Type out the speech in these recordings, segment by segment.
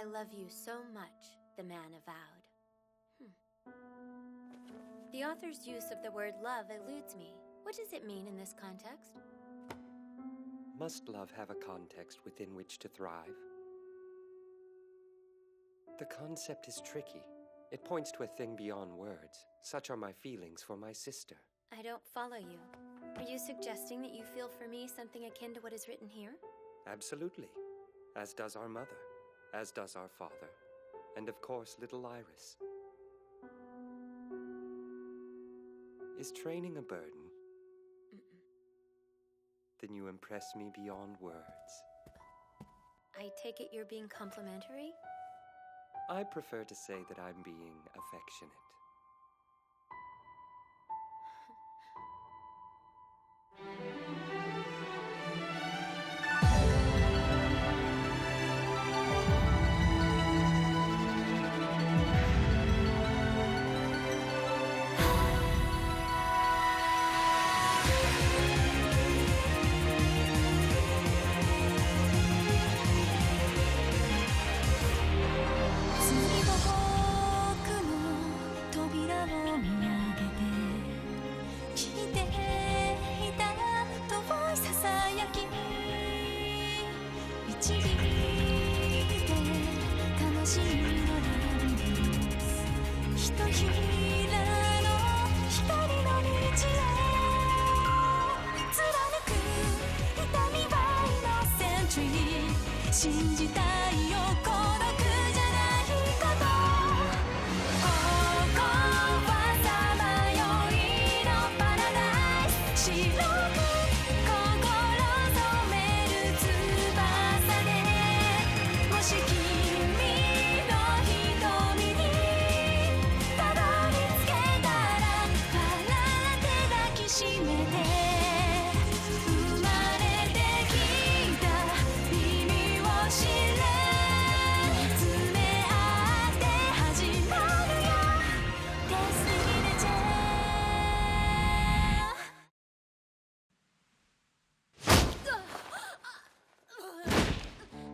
I love you so much, the man avowed. The author's use of the word love eludes me. What does it mean in this context? Must love have a context within which to thrive? The concept is tricky. It points to a thing beyond words. Such are my feelings for my sister. I don't follow you. Are you suggesting that you feel for me something akin to what is written here? Absolutely. As does our mother. As does our father. And of course, little Iris. Is training a burden? Then you impress me beyond words. I take it you're being complimentary? I prefer to say that I'm being affectionate.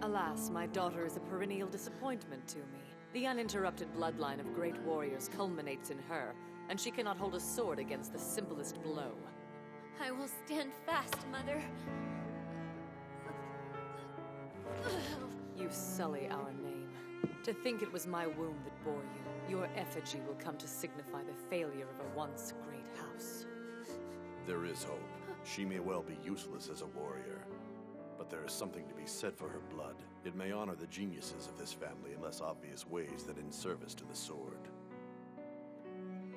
Alas, my daughter is a perennial disappointment to me. The uninterrupted bloodline of great warriors culminates in her, and she cannot hold a sword against the simplest blow. I will stand fast, Mother. You sully our name. To think it was my womb that bore you, your effigy will come to signify the failure of a once great house. There is hope. She may well be useless as a warrior, but there is something to be said for her blood. It may honor the geniuses of this family in less obvious ways than in service to the sword.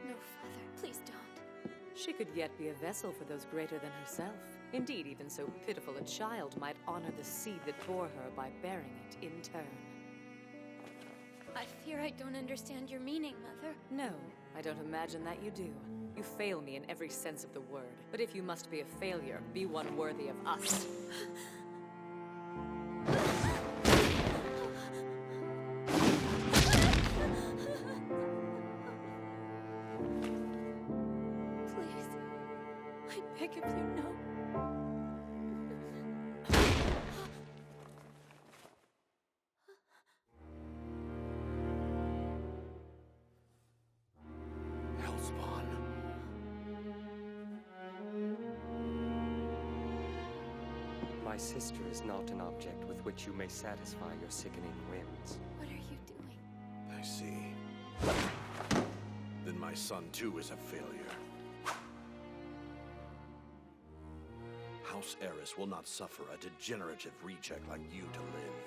No, Father, please don't. She could yet be a vessel for those greater than herself. Indeed, even so pitiful a child might honor the seed that bore her by bearing it in turn. I fear I don't understand your meaning, Mother. No, I don't imagine that you do. You fail me in every sense of the word. But if you must be a failure, be one worthy of us. Please, I beg of you, no. My sister is not an object with which you may satisfy your sickening whims. What are you doing? I see. Then my son, too, is a failure. House Eris will not suffer a degenerative reject like you to live.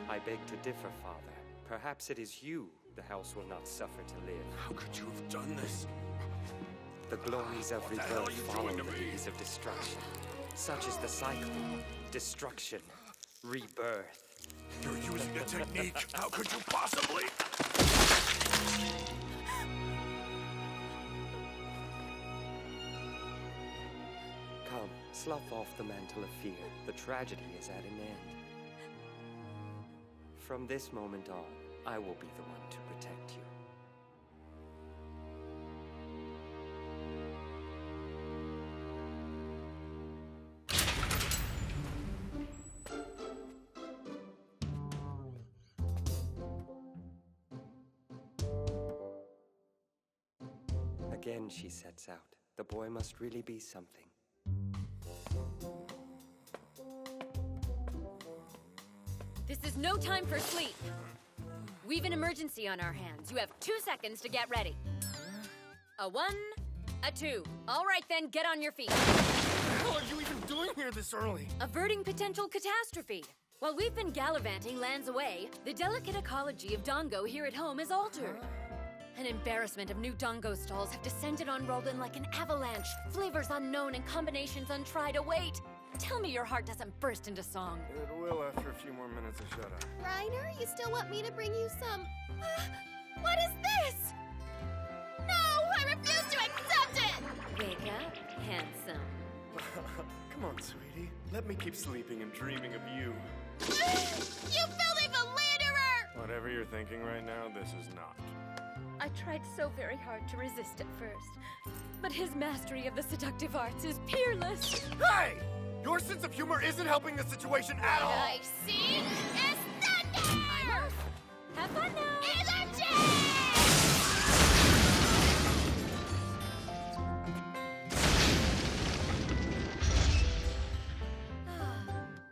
I beg to differ, Father. Perhaps it is you the house will not suffer to live. How could you have done this? The glories of rebirth follow the days of destruction. Such is the cycle. Destruction. Rebirth. You're using a technique. How could you possibly? Come, slough off the mantle of fear. The tragedy is at an end. From this moment on, I will be the one to protect you. Again, she sets out. The boy must really be something. This is no time for sleep. We've an emergency on our hands. You have 2 seconds to get ready. A 1, a 2. All right then, get on your feet. What are you even doing here this early? Averting potential catastrophe. While we've been gallivanting lands away, the delicate ecology of Dongo here at home is altered. An embarrassment of new Dongo stalls have descended on Roland like an avalanche. Flavors unknown and combinations untried await. Tell me your heart doesn't burst into song. It will after a few more minutes of shut up. Ryner, you still want me to bring you some... what is this? No, I refuse to accept it! Wake up, handsome. Come on, sweetie. Let me keep sleeping and dreaming of you. You filthy philanderer! Whatever you're thinking right now, this is not. I tried so very hard to resist at first, but his mastery of the seductive arts is peerless. Hey! Your sense of humor isn't helping the situation at all! I see is thunder! I'm off. Have fun now.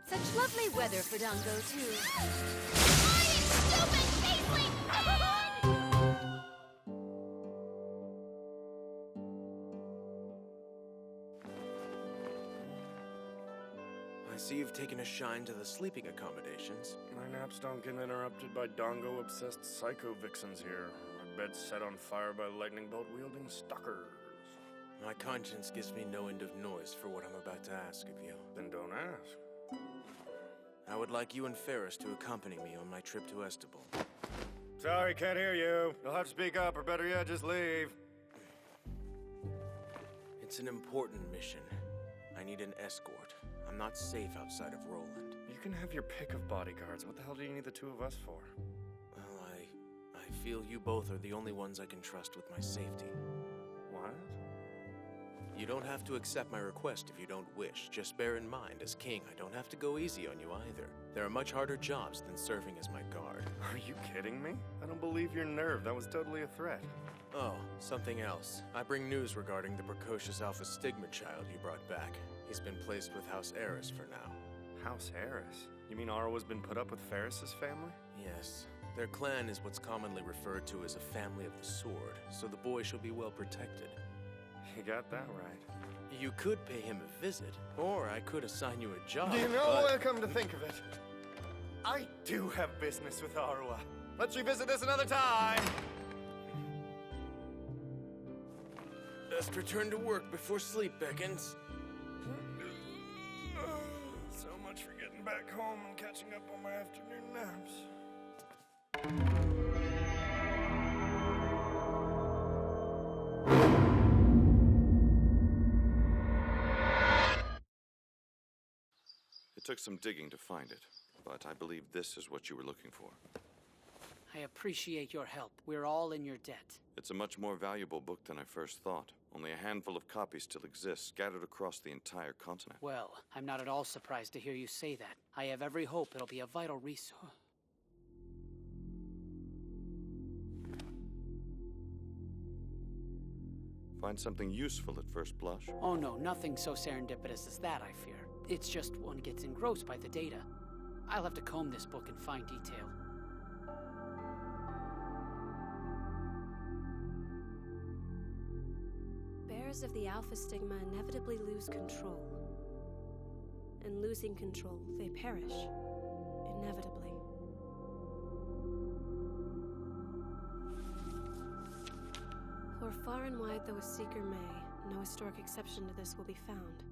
Such lovely weather for Dongo, too. Stupid Paisley! I see you've taken a shine to the sleeping accommodations. My naps don't get interrupted by Dongo-obsessed psycho vixens here. My bed's set on fire by lightning bolt-wielding stalkers. My conscience gives me no end of noise for what I'm about to ask of you. Then don't ask. I would like you and Ferris to accompany me on my trip to Estable. Sorry, can't hear you. You'll have to speak up, or better yet, just leave. It's an important mission. I need an escort. I'm not safe outside of Roland. You can have your pick of bodyguards. What the hell do you need the two of us for? Well, I feel you both are the only ones I can trust with my safety. What? You don't have to accept my request if you don't wish. Just bear in mind, as king, I don't have to go easy on you either. There are much harder jobs than serving as my guard. Are you kidding me? I don't believe your nerve. That was totally a threat. Oh, something else. I bring news regarding the precocious Alpha Stigma child you brought back. He's been placed with House Eris for now. House Eris? You mean Arwa's been put up with Ferris's family? Yes. Their clan is what's commonly referred to as a family of the sword, so the boy shall be well protected. You got that right. You could pay him a visit, or I could assign you a job, You know but... what, come to think of it, I do have business with Arwa. Let's revisit this another time! Best return to work before sleep beckons. So much for getting back home and catching up on my afternoon naps. It took some digging to find it, but I believe this is what you were looking for. I appreciate your help. We're all in your debt. It's a much more valuable book than I first thought. Only a handful of copies still exist, scattered across the entire continent. Well, I'm not at all surprised to hear you say that. I have every hope it'll be a vital resource. Find something useful at first blush? Oh no, nothing so serendipitous as that, I fear. It's just one gets engrossed by the data. I'll have to comb this book in fine detail. Bearers of the Alpha Stigma inevitably lose control. And losing control, they perish. Inevitably. For far and wide though a seeker may, no historic exception to this will be found.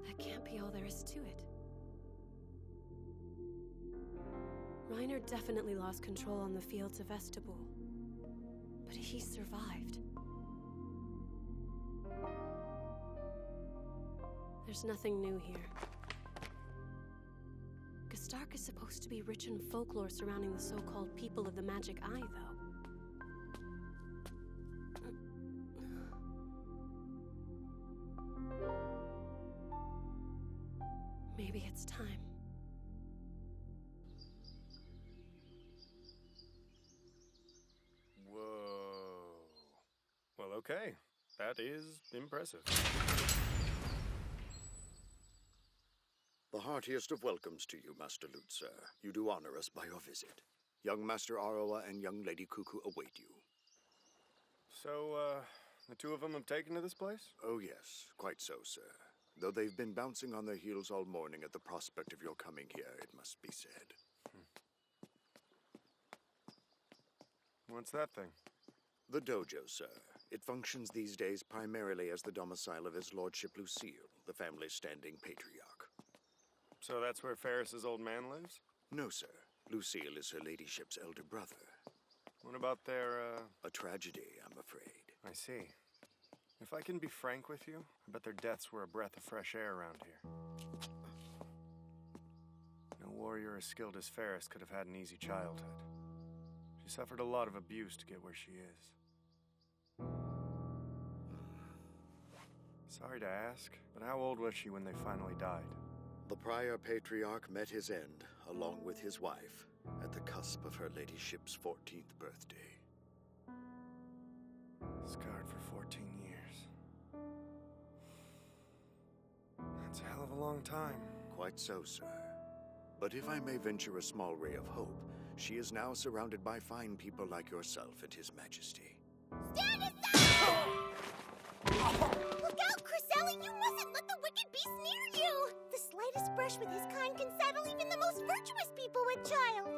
That can't be all there is to it. Ryner definitely lost control on the fields of Estable. But he survived. There's nothing new here. Stark is supposed to be rich in folklore surrounding the so-called people of the Magic Eye, though. Maybe it's time. Whoa. Well, okay. That is impressive. The heartiest of welcomes to you, Master Lute, sir. You do honor us by your visit. Young Master Aroa and young Lady Cuckoo await you. So, the two of them have taken to this place? Oh, yes. Quite so, sir. Though they've been bouncing on their heels all morning at the prospect of your coming here, it must be said. What's that thing? The dojo, sir. It functions these days primarily as the domicile of His Lordship Lucille, the family's standing patriarch. So that's where Ferris's old man lives? No, sir. Lucille is her ladyship's elder brother. What about their, A tragedy, I'm afraid. I see. If I can be frank with you, I bet their deaths were a breath of fresh air around here. No warrior as skilled as Ferris could have had an easy childhood. She suffered a lot of abuse to get where she is. Sorry to ask, but how old was she when they finally died? The prior patriarch met his end, along with his wife, at the cusp of her ladyship's 14th birthday. Scarred for 14 years. That's a hell of a long time. Quite so, sir. But if I may venture a small ray of hope, she is now surrounded by fine people like yourself and His Majesty. Stand aside! Look out, Cresselli! You mustn't let the wicked beast near you! The slightest brush with his kind can saddle even the most virtuous people with child.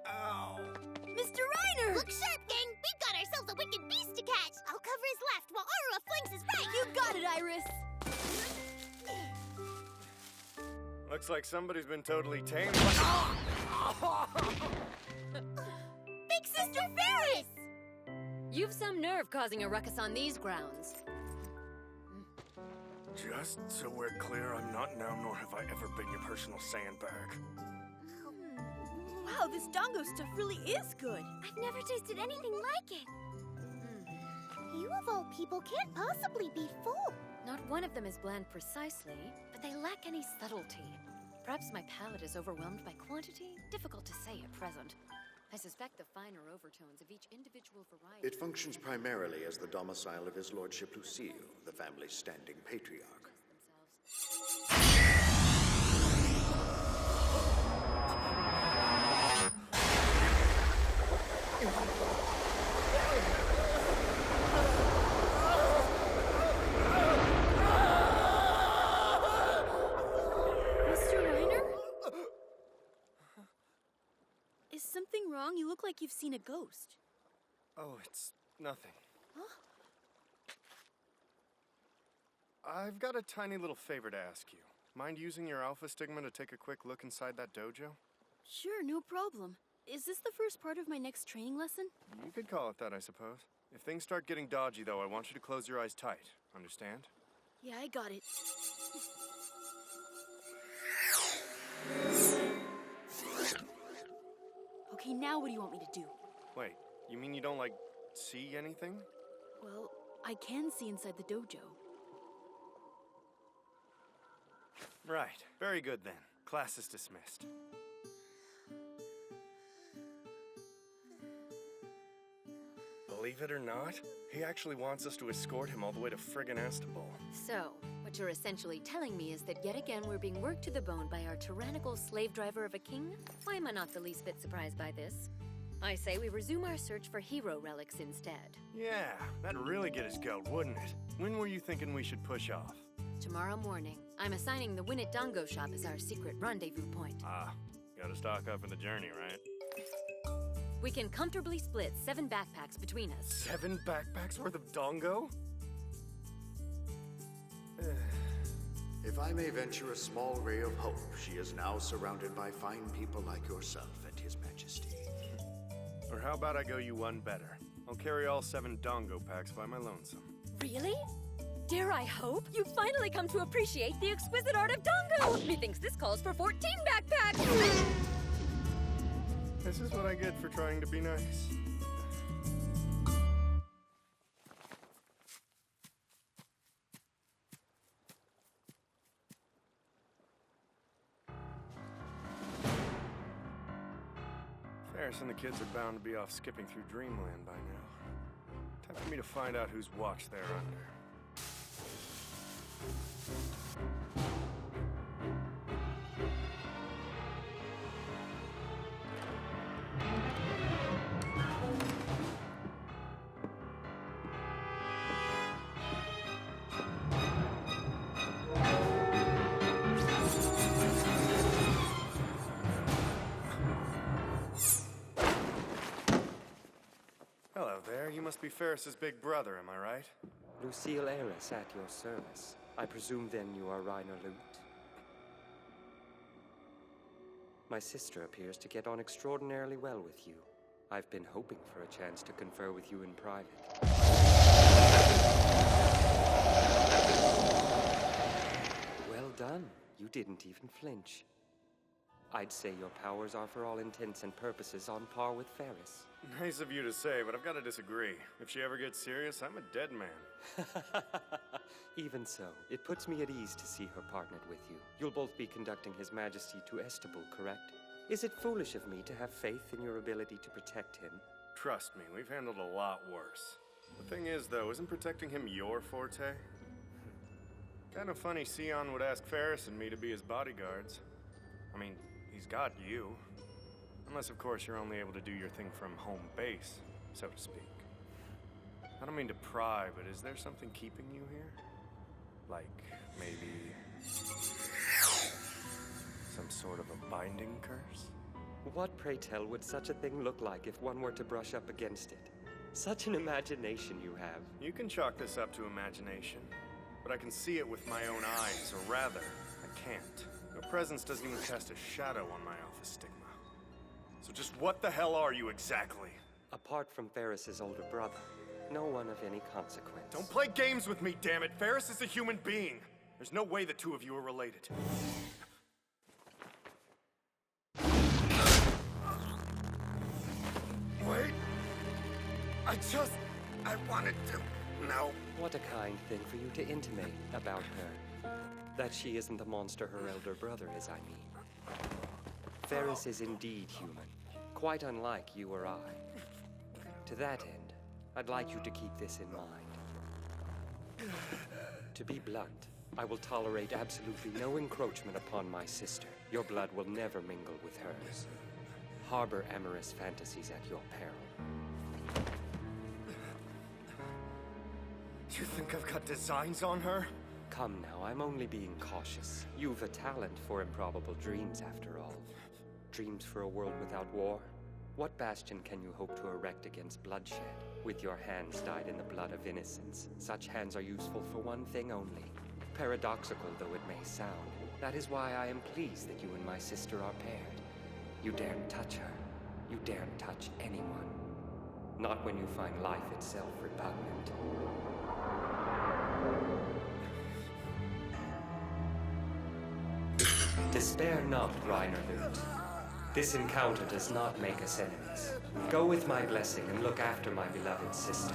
Ow! Mr. Ryner! Look sharp, gang! We've got ourselves a wicked beast to catch! I'll cover his left while Aura flanks his right! You got it, Iris! Looks like somebody's been totally tamed. Big Sister Ferris! You've some nerve causing a ruckus on these grounds. Just so we're clear, I'm not now, nor have I ever been your personal sandbag. Wow, this Dongo stuff really is good. I've never tasted anything like it. You of all people can't possibly be full. Not one of them is bland precisely, but they lack any subtlety. Perhaps my palate is overwhelmed by quantity? Difficult to say at present. I suspect the finer overtones of each individual variety... It functions primarily as the domicile of His Lordship Lucille, the family's standing patriarch. Is something wrong? You look like you've seen a ghost. Oh, it's nothing. Huh? I've got a tiny little favor to ask you. Mind using your Alpha Stigma to take a quick look inside that dojo? Sure, no problem. Is this the first part of my next training lesson? You could call it that, I suppose. If things start getting dodgy, though, I want you to close your eyes tight. Understand? Yeah, I got it. Okay, now what do you want me to do? Wait, you mean you don't, like, see anything? Well, I can see inside the dojo. Right. Very good, then. Class is dismissed. Believe it or not, he actually wants us to escort him all the way to friggin' Astal. So, what you're essentially telling me is that yet again we're being worked to the bone by our tyrannical slave driver of a king? Why am I not the least bit surprised by this? I say we resume our search for hero relics instead. Yeah, that'd really get his goat, wouldn't it? When were you thinking we should push off? Tomorrow morning. I'm assigning the Winnet Dongo shop as our secret rendezvous point. Ah, gotta stock up for the journey, right? We can comfortably split 7 backpacks between us. 7 backpacks worth of Dongo? If I may venture a small ray of hope, she is now surrounded by fine people like yourself and His Majesty. Or how about I go you one better? I'll carry all 7 Dongo packs by my lonesome. Really? Dare I hope you finally come to appreciate the exquisite art of Dongo? Methinks this calls for 14 backpacks! This is what I get for trying to be nice. Ferris and the kids are bound to be off skipping through Dreamland by now. Time for me to find out whose watch they're under. Hello there, you must be Ferris's big brother, am I right? Sion Astal at your service. I presume then you are Ryner Lute. My sister appears to get on extraordinarily well with you. I've been hoping for a chance to confer with you in private. Well done. You didn't even flinch. I'd say your powers are for all intents and purposes on par with Ferris. Nice of you to say, but I've got to disagree. If she ever gets serious, I'm a dead man. Even so, it puts me at ease to see her partnered with you. You'll both be conducting His Majesty to Astal, correct? Is it foolish of me to have faith in your ability to protect him? Trust me, we've handled a lot worse. The thing is, though, isn't protecting him your forte? Kind of funny Sion would ask Ferris and me to be his bodyguards. I mean, he's got you. Unless, of course, you're only able to do your thing from home base, so to speak. I don't mean to pry, but is there something keeping you here? Like, maybe some sort of a binding curse? What, pray tell, would such a thing look like if one were to brush up against it? Such an imagination you have. You can chalk this up to imagination, but I can see it with my own eyes, or rather, I can't. Your presence doesn't even cast a shadow on my Alpha Stigma. So just what the hell are you exactly? Apart from Ferris's older brother, no one of any consequence. Don't play games with me, damn it! Ferris is a human being! There's no way the two of you are related. Wait! I wanted to know. What a kind thing for you to intimate about her. That she isn't the monster her elder brother is, I mean. Ferris is indeed human, quite unlike you or I. To that end, I'd like you to keep this in mind. To be blunt, I will tolerate absolutely no encroachment upon my sister. Your blood will never mingle with hers. Harbor amorous fantasies at your peril. You think I've got designs on her? Come now, I'm only being cautious. You've a talent for improbable dreams, after all. Dreams for a world without war? What bastion can you hope to erect against bloodshed? With your hands dyed in the blood of innocence, such hands are useful for one thing only. Paradoxical though it may sound, that is why I am pleased that you and my sister are paired. You daren't touch her. You daren't touch anyone. Not when you find life itself repugnant. Despair not, Ryner Lute. This encounter does not make us enemies. Go with my blessing and look after my beloved sister.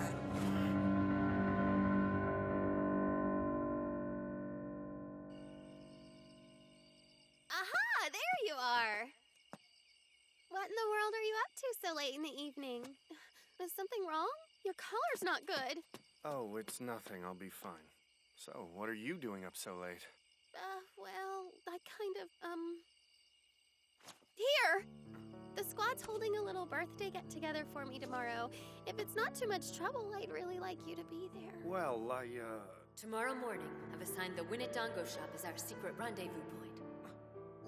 Aha! There you are! What in the world are you up to so late in the evening? Is something wrong? Your collar's not good. Oh, it's nothing. I'll be fine. So, what are you doing up so late? Well, I kind of, Here! The squad's holding a little birthday get-together for me tomorrow. If it's not too much trouble, I'd really like you to be there. Well, Tomorrow morning, I've assigned the Win at Dongo shop as our secret rendezvous point.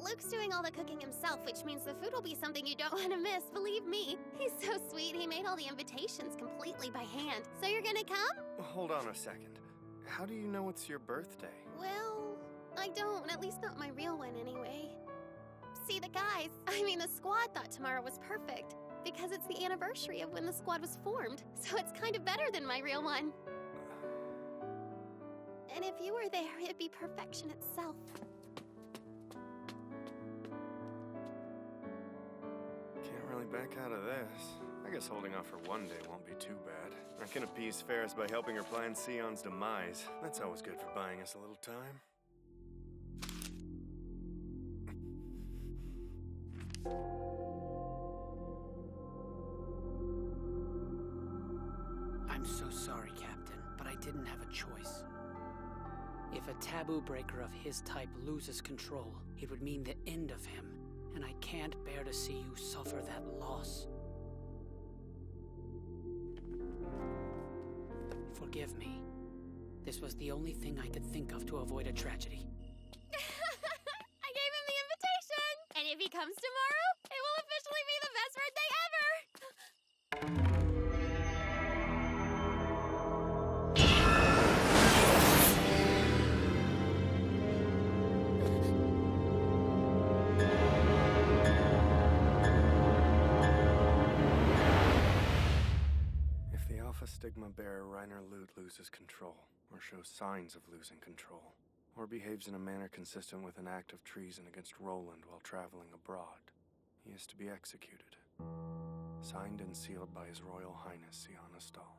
Luke's doing all the cooking himself, which means the food will be something you don't want to miss, believe me. He's so sweet, he made all the invitations completely by hand. So you're gonna come? Hold on a second. How do you know it's your birthday? Well, I don't, at least not my real one anyway. See, the squad thought tomorrow was perfect, because it's the anniversary of when the squad was formed, so it's kind of better than my real one. And if you were there, it'd be perfection itself. Can't really back out of this. I guess holding off for one day won't be too bad. I can appease Ferris by helping her plan Sion's demise. That's always good for buying us a little time. I'm so sorry, Captain, but I didn't have a choice. If a taboo breaker of his type loses control, it would mean the end of him, and I can't bear to see you suffer that loss. Forgive me. This was the only thing I could think of to avoid a tragedy. I gave him the invitation! And if he comes tomorrow, it will officially be the best birthday ever! If the Alpha Stigma bearer Ryner Lute loses control, or shows signs of losing control, or behaves in a manner consistent with an act of treason against Roland while traveling abroad, he is to be executed. Signed and sealed by His Royal Highness Sion Astal.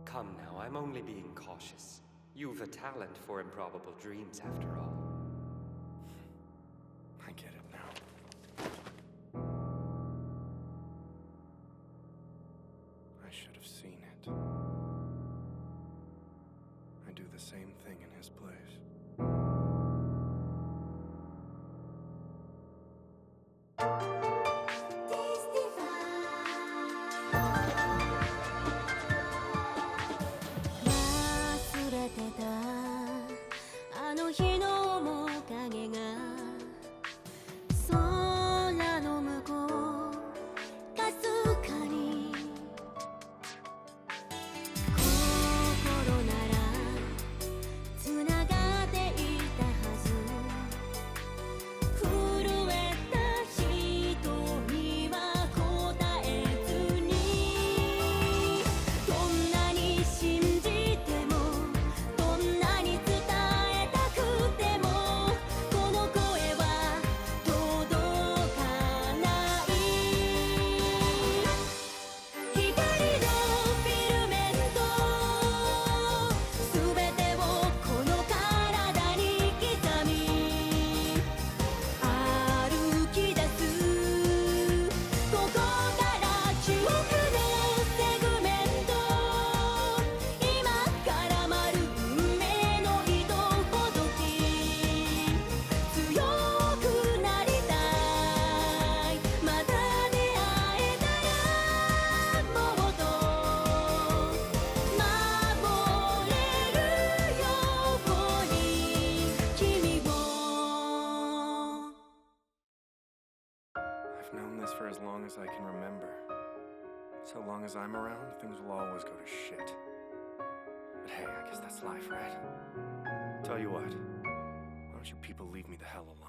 Come now, I'm only being cautious. You've a talent for improbable dreams, after all. I get it now. I should have seen it. I do the same thing in his place. I've known this for as long as I can remember. So long as I'm around, things will always go to shit. But hey, I guess that's life, right? Tell you what, why don't you people leave me the hell alone?